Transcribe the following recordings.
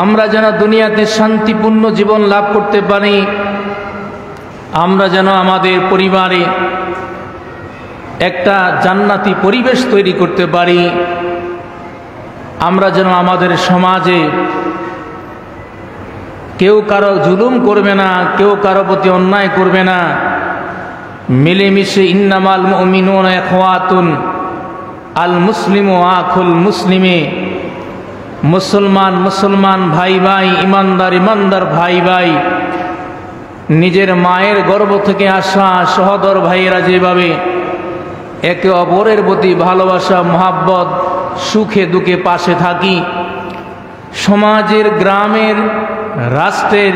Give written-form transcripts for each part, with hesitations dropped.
আমরা যেন দুনিয়াতে শান্তিপূর্ণ জীবন লাভ করতে পারি, আমরা যেন আমাদের পরিবারে একটা জান্নাতি পরিবেশ তৈরি করতে পারি, আমরা যেন আমাদের সমাজে কেউ কারো জুলুম করবে না, কেউ কারো প্রতি অন্যায় করবে না, মিলেমিশে ইন্নামাল মুমিনুনা ইখওয়াতুন আল মুসলিমু আখুল মুসলিমে, মুসলমান মুসলমান ভাই ভাই, ইমানদার ইমানদার ভাই ভাই, নিজের মায়ের গর্ভ থেকে আসা সহোদর ভাইয়েরা যেভাবে একে অপরের প্রতি ভালোবাসা মহাব্বত সুখে দুঃখে পাশে থাকি, সমাজের গ্রামের রাষ্ট্রের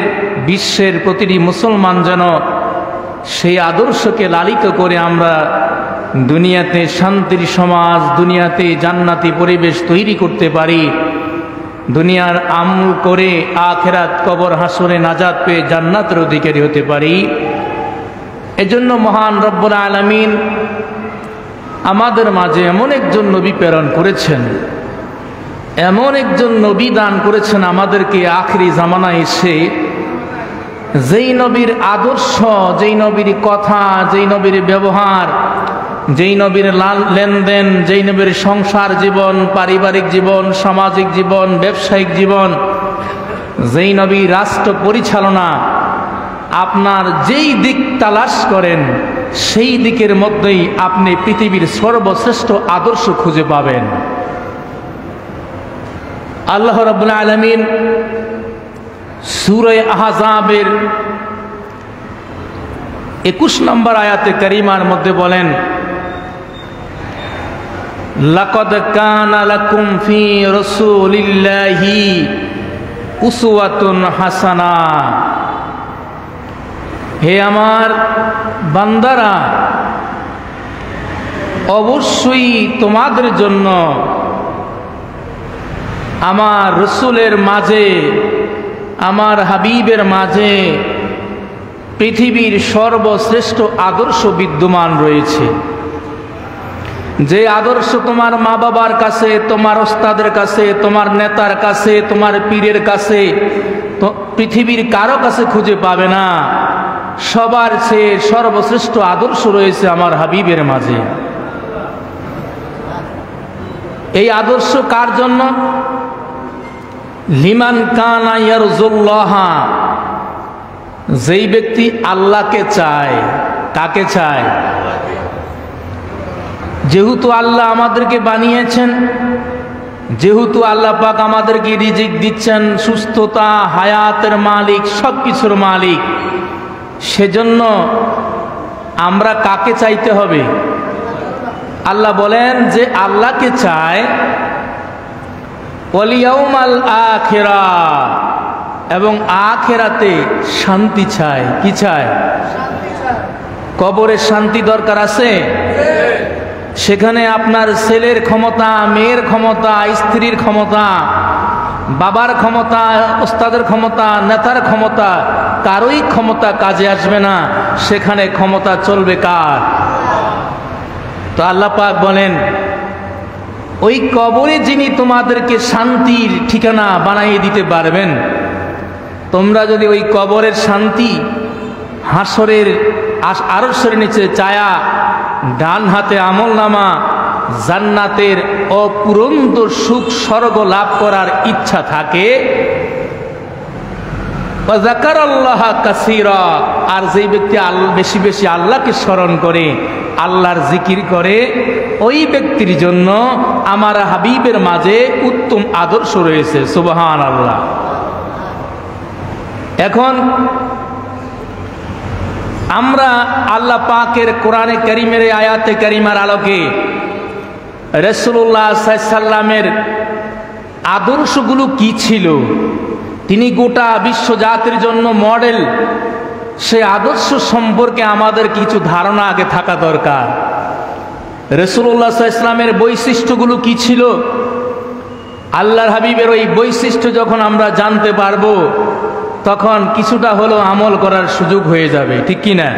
বিশ্বের প্রতিটি মুসলমান যেন সেই আদর্শকে লালিত করে আমরা দুনিয়াতে শান্তির সমাজ, দুনিয়াতে জান্নাতি পরিবেশ তৈরি করতে পারি, দুনিয়ার আমল করে আখিরাত কবর হাসরে নাজাত পেয়ে জান্নাতের অধিকারী হতে পারি। এজন্য মহান রব্বুল আলামিন আমাদের মাঝে এমন একজন নবী প্রেরণ করেছেন, এমন একজন নবী দান করেছেন আমাদেরকে আখিরি জামানায় এসে, যেই নবীর আদর্শ, যেই নবীর কথা, যেই নবীর ব্যবহার, যেই নবীর লেনদেন, যেই নবীর সংসার জীবন, পারিবারিক জীবন, সামাজিক জীবন, ব্যবসায়িক জীবন, যেই নবী রাষ্ট্র পরিচালনা, আপনার যেই দিক তালাশ করেন সেই দিকের মধ্যেই আপনি পৃথিবীর সর্বশ্রেষ্ঠ আদর্শ খুঁজে পাবেন। আল্লাহ রাব্বুল আলামিন সূরা আহজাবের 21 নম্বর আয়াতে কারিমার মধ্যে বলেন, লাকাদ কানা লাকুম ফি রাসূলিল্লাহি উসওয়াতুন হাসানা। হে আমার বান্দারা, অবশ্যই তোমাদের জন্য আমার রসুলের মাঝে, আমার হাবিবের মাঝে পৃথিবীর সর্বশ্রেষ্ঠ আদর্শ বিদ্যমান রয়েছে। যে আদর্শ তোমার মা বাবার কাছে, তোমার ওস্তাদের কাছে, তোমার নেতার কাছে, তোমার পীরের কাছে, পৃথিবীর কারো কাছে খুঁজে পাবে না, সবার চেয়ে সর্বশ্রেষ্ঠ আদর্শ রয়েছে আমার হাবিবের মাঝে। এই আদর্শ কার জন্য? লিমান কানা ইয়ারজুল্লাহ, যেই ব্যক্তি আল্লাহকে চায়। কাকে চায়? যেহেতু আল্লাহ আমাদেরকে বানিয়েছেন, যেহেতু আল্লাহ পাক আমাদেরকে রিজিক দিচ্ছেন, সুস্থতা, হায়াতের মালিক, সব কিছুর মালিক, সেজন্য আমরা কাকে চাইতে হবে? আল্লাহ বলেন যে আল্লাহকে চায়, ওয়াল ইয়াউমাল আখিরা, এবং আখিরাতে শান্তি চায়। কি চায়? কবরে শান্তি দরকার আছে? সেখানে আপনার ছেলের ক্ষমতা, মেয়ের ক্ষমতা, স্ত্রীর ক্ষমতা, বাবার ক্ষমতা, ওস্তাদের ক্ষমতা, নেতার ক্ষমতা, কারোই ক্ষমতা কাজে আসবে না। সেখানে ক্ষমতা চলবে কার? তো আল্লাহ পাক বলেন, ওই কবরে যিনি তোমাদেরকে শান্তির ঠিকানা বানিয়ে দিতে পারবেন, তোমরা যদি ওই কবরের শান্তি হাসরের আরশের নিচে চায়া, ডান হাতে আমলনামা, জান্নাতের অপুরন্ত সুখ স্বর্গ লাভ করার ইচ্ছা থাকে, যাকারাল্লাহ কাসীরা, আর যেই ব্যক্তি বেশি বেশি আল্লাহকে স্মরণ করে, আল্লাহর জিকির করে, ওই ব্যক্তির জন্য আমার হাবিবের মাঝে উত্তম আদর্শ রয়েছে। সুবহানাল্লাহ। এখন আমরা আল্লাহ পাকের কোরআনে কারীমের আয়াতে কারিমার আলোকে রাসূলুল্লাহ সাল্লাল্লাহু আলাইহি সাল্লামের আদর্শগুলো কি ছিল, তিনি গোটা বিশ্ব জাতির জন্য মডেল, সে আদর্শ সম্পর্কে আমাদের কিছু ধারণা আগে থাকা দরকার। রাসূলুল্লাহ সাল্লাল্লাহু আলাইহি সাল্লামের বৈশিষ্ট্যগুলো কি ছিল, আল্লাহর হাবিবের ওই বৈশিষ্ট্য যখন আমরা জানতে পারবো, তখন কিছুটা হলেও আমল করার সুযোগ হয়ে যাবে। ঠিক কি না?